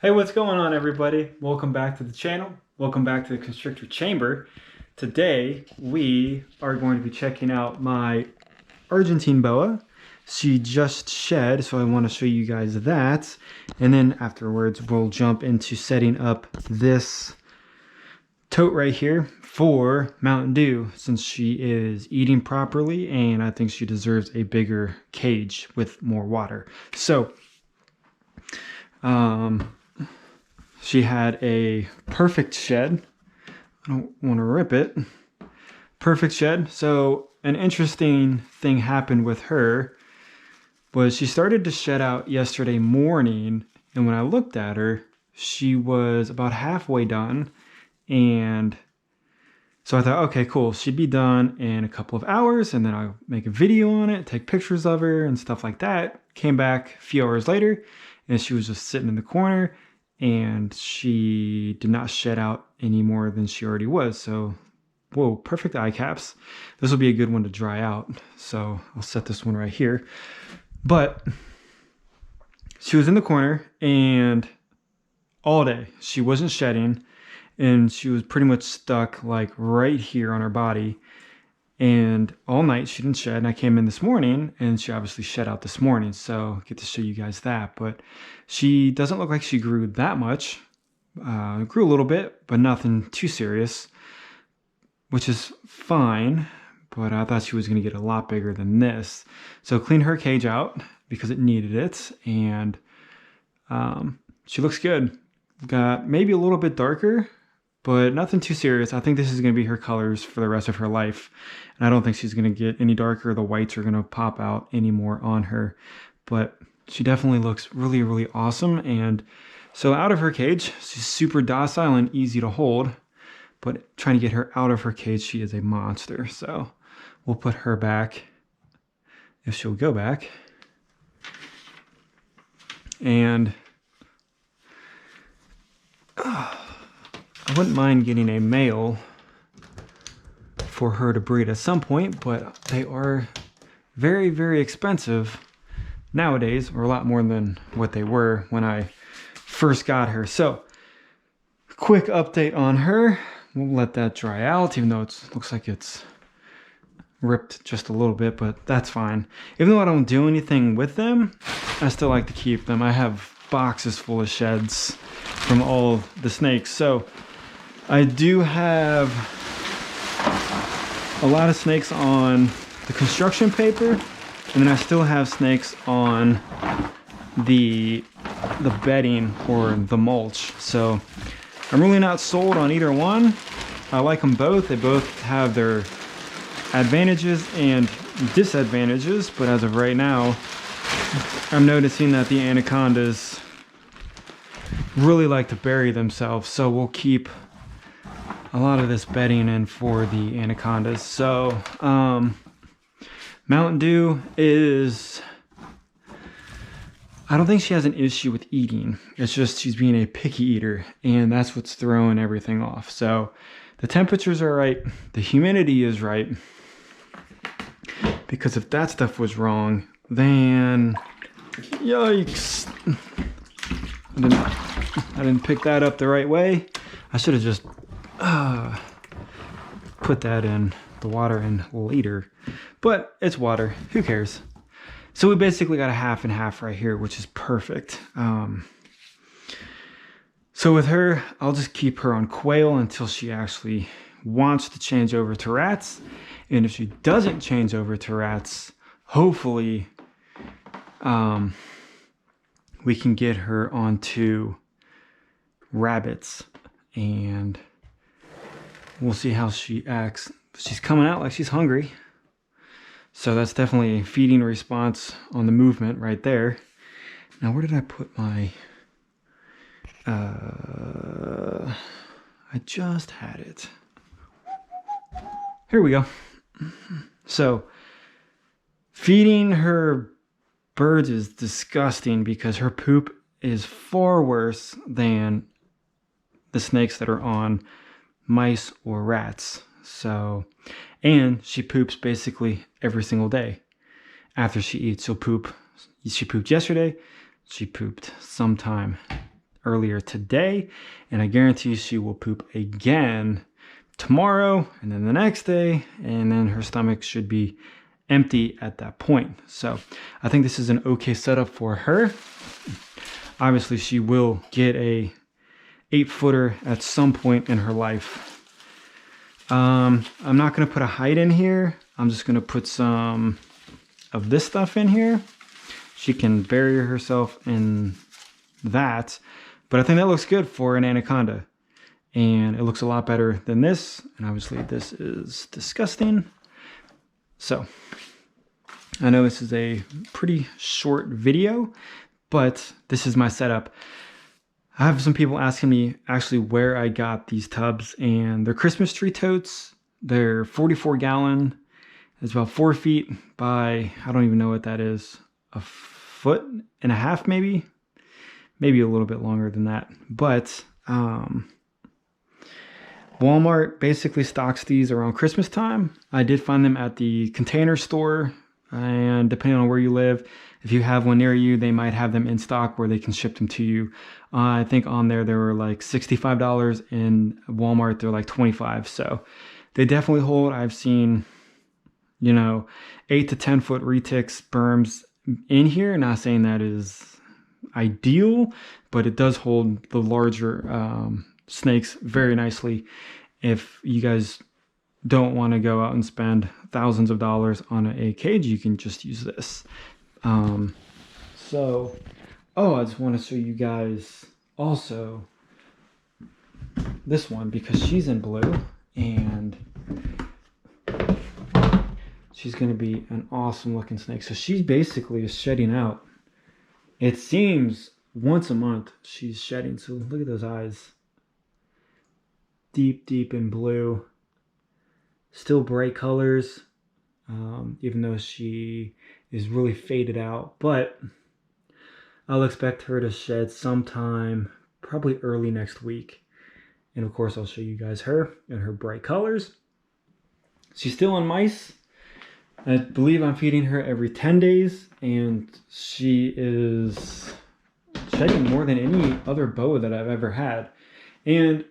Hey, what's going on, everybody? Welcome back to the channel. Welcome back to the Constrictor Chamber. Today, we are going to be checking out my Argentine Boa. She just shed, so I want to show you guys that. And then afterwards, we'll jump into setting up this tote right here for Mountain Dew, since she is eating properly, and I think she deserves a bigger cage with more water. So, she had a perfect shed. I don't want to rip it. Perfect shed. So an interesting thing happened with her was she started to shed out yesterday morning. And when I looked at her, she was about halfway done. And so I thought, okay, cool. She'd be done in a couple of hours, and then I'll make a video on it, take pictures of her and stuff like that. Came back a few hours later, and she was just sitting in the corner, and she did not shed out any more than she already was. So, whoa, perfect eye caps. This will be a good one to dry out. So I'll set this one right here. But she was in the corner, and all day she wasn't shedding, and she was pretty much stuck like right here on her body. And all night she didn't shed, and I came in this morning and she obviously shed out this morning, so I'll get to show you guys that. But she doesn't look like she grew that much. Grew a little bit, but nothing too serious, which is fine. But I thought she was going to get a lot bigger than this. So cleaned her cage out because it needed it, and she looks good. Got maybe a little bit darker, but nothing too serious. I think this is going to be her colors for the rest of her life. And I don't think she's going to get any darker. The whites are going to pop out anymore on her. But she definitely looks really, really awesome. And so out of her cage, she's super docile and easy to hold. But trying to get her out of her cage, she is a monster. So we'll put her back, if she'll go back. And I wouldn't mind getting a male for her to breed at some point, but they are very, very expensive nowadays, or a lot more than what they were when I first got her. So, quick update on her. We'll let that dry out, even though it looks like it's ripped just a little bit, but that's fine. Even though I don't do anything with them, I still like to keep them. I have boxes full of sheds from all the snakes. So I do have a lot of snakes on the construction paper, and then I still have snakes on the bedding or the mulch. So I'm really not sold on either one. I like them both. They both have their advantages and disadvantages, but as of right now, I'm noticing that the anacondas really like to bury themselves, so we'll keep a lot of this bedding in for the anacondas. So Mountain Dew is, I don't think she has an issue with eating. It's just she's being a picky eater, and that's what's throwing everything off. So the temperatures are right, the humidity is right, because if that stuff was wrong, then yikes. I didn't pick that up the right way. I should have just put that in the water in later, but it's water, who cares? So we basically got a half and half right here, which is perfect. So with her, I'll just keep her on quail until she actually wants to change over to rats. And if she doesn't change over to rats, hopefully we can get her onto rabbits, and we'll see how she acts. She's coming out like she's hungry, so that's definitely a feeding response on the movement right there. Now, where did I put my I just had it. Here we go. So feeding her birds is disgusting because her poop is far worse than the snakes that are on mice or rats. So, and she poops basically every single day after she eats. She'll poop. She pooped yesterday. She pooped sometime earlier today, and I guarantee she will poop again tomorrow, and then the next day, and then her stomach should be empty at that point. So I think this is an okay setup for her. Obviously, she will get a 8-footer at some point in her life. I'm not going to put a height in here. I'm just going to put some of this stuff in here. She can bury herself in that, but I think that looks good for an anaconda, and it looks a lot better than this, and obviously this is disgusting. So I know this is a pretty short video, but this is my setup. I have some people asking me actually where I got these tubs, and they're Christmas tree totes. They're 44 gallon. It's about 4 feet by, I don't even know what that is, a 1.5 feet maybe? Maybe a little bit longer than that. But Walmart basically stocks these around Christmas time. I did find them at the Container Store, and depending on where you live, if you have one near you, they might have them in stock where they can ship them to you. I think on there they were like $65. In Walmart they're like $25. So they definitely hold. I've seen, 8 to 10 foot retic sperms in here. Not saying that is ideal, but it does hold the larger snakes very nicely. If you guys don't want to go out and spend thousands of dollars on a cage, you can just use this. I just want to show you guys also this one, because she's in blue and she's going to be an awesome looking snake. So she basically is shedding out. It seems once a month she's shedding. So look at those eyes. Deep, deep in blue. Still bright colors, even though she is really faded out. But I'll expect her to shed sometime, probably early next week. And of course, I'll show you guys her and her bright colors. She's still on mice. I believe I'm feeding her every 10 days, and she is shedding more than any other boa that I've ever had. And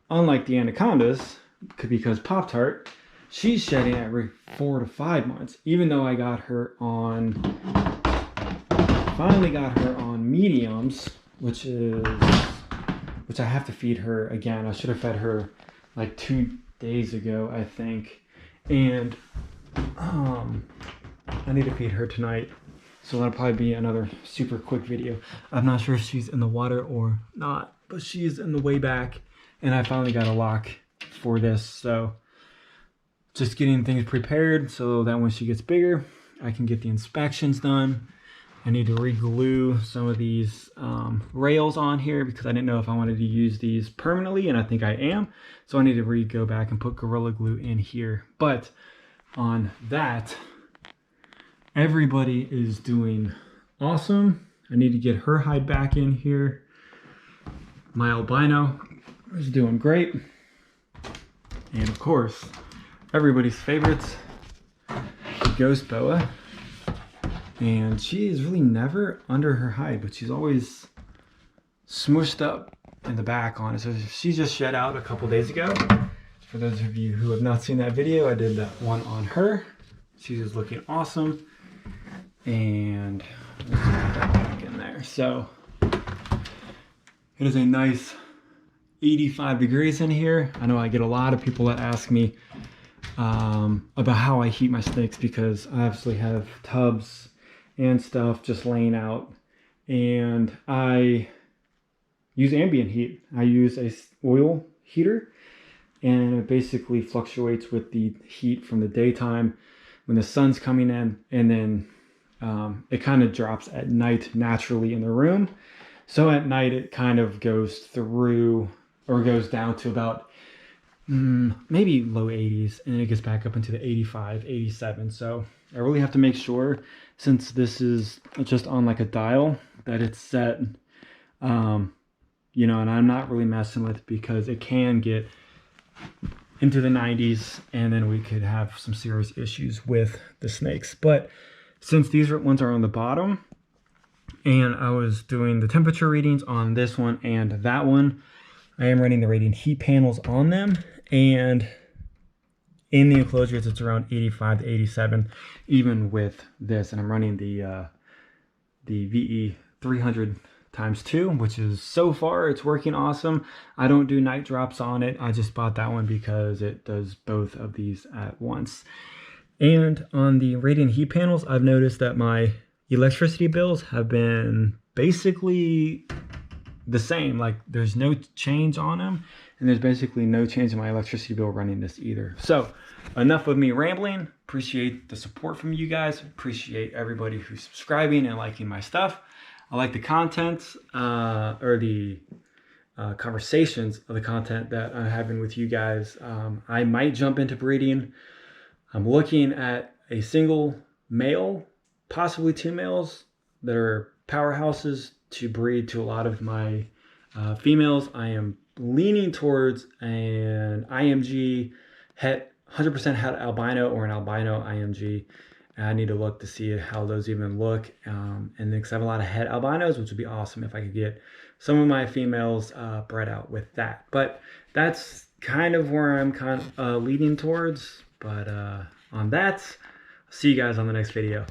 unlike the anacondas, because Pop-Tart, she's shedding every 4 to 5 months, even though I finally got her on mediums, which I have to feed her again. I should have fed her like 2 days ago, I think. And I need to feed her tonight, so that'll probably be another super quick video. I'm not sure if she's in the water or not, but she is in the way back, and I finally got a lock for this. So just getting things prepared so that when she gets bigger, I can get the inspections done. I need to re-glue some of these rails on here because I didn't know if I wanted to use these permanently, and I think I am. So I need to go back and put Gorilla Glue in here. But on that, everybody is doing awesome. I need to get her hide back in here. My albino is doing great. And of course, everybody's favorites, the ghost boa. And she is really never under her hide, but she's always smushed up in the back on it. So she just shed out a couple days ago. For those of you who have not seen that video, I did that one on her. She's just looking awesome. And let's put that back in there. So it is a nice 85 degrees in here. I know I get a lot of people that ask me about how I heat my snakes, because I obviously have tubs and stuff just laying out, and I use ambient heat. I use a oil heater, and it basically fluctuates with the heat from the daytime when the sun's coming in, and then it kind of drops at night naturally in the room. So at night it kind of goes through, or goes down to about maybe low 80s, and it gets back up into the 85, 87. So I really have to make sure, since this is just on like a dial, that it's set, you know, and I'm not really messing with, because it can get into the 90s and then we could have some serious issues with the snakes. But since these ones are on the bottom, and I was doing the temperature readings on this one and that one. I am running the radiant heat panels on them, and in the enclosures it's around 85 to 87 even with this, and I'm running the VE 300 times 2, which is, so far it's working awesome. I don't do night drops on it. I just bought that one because it does both of these at once. And on the radiant heat panels, I've noticed that my electricity bills have been basically the same. Like, there's no change on them, and there's basically no change in my electricity bill running this either. So enough of me rambling. Appreciate the support from you guys. Appreciate everybody who's subscribing and liking my stuff. I like the content or the conversations of the content that I'm having with you guys. I might jump into breeding. I'm looking at a single male, possibly 2 males that are powerhouses to breed to a lot of my females. I am leaning towards an IMG het, 100% het albino, or an albino IMG. And I need to look to see how those even look. And then, because I have a lot of het albinos, which would be awesome if I could get some of my females bred out with that. But that's kind of where I'm kind of leaning towards. But on that, see you guys on the next video.